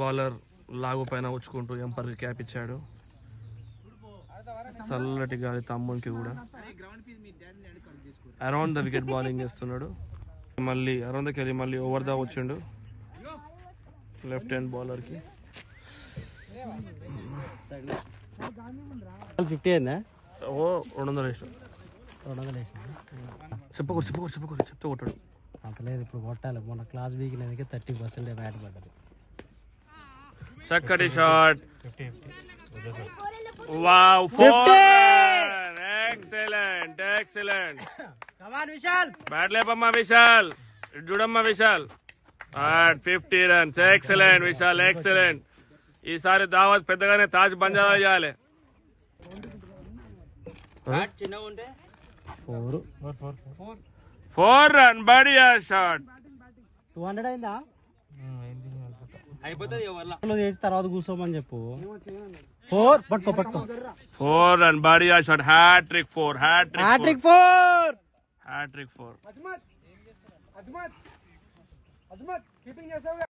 Bowler లాగు పైన వచ్చుకుంటూ ampere cap ఇచ్చాడు. చల్లటి గాలి తమ్మునికి కూడా. అరౌండ్ ద వికెట్ బౌలింగ్ చేస్తున్నాడు. మళ్ళీ అరౌండ్ ద కెరీ మళ్ళీ ఓవర్ దా వచ్చిండు లెఫ్ట్ హ్యాండ్ బౌలర్ కి. 50 అయిందా? ఓ 200 వేసాడు. చెప్తే కొట్టాడు. అంతలేదు, ఇప్పుడు కొట్టాలి. మొన్న క్లాస్ వీకినందుకే 30% బ్యాట్ పడ్డది. చక్కటి షాట్. Wow, 4 excellent. బ్యాట్ లేపమ్మా విశాల్, ఇటు చూడమ్మా Vishal. 50 runs. Excellent Vishal, excellent. ఈసారి దావత్ పెద్దగానే తాజ్ బంజారా చేయాలి. 4 run, బడియా షాట్. 200 అయిందా? చేసి తర్వాత కూర్చోమని చెప్పు. 4 పట్టుకో. 4 run, బడియా షాట్. హ్యాట్రిక్ 4.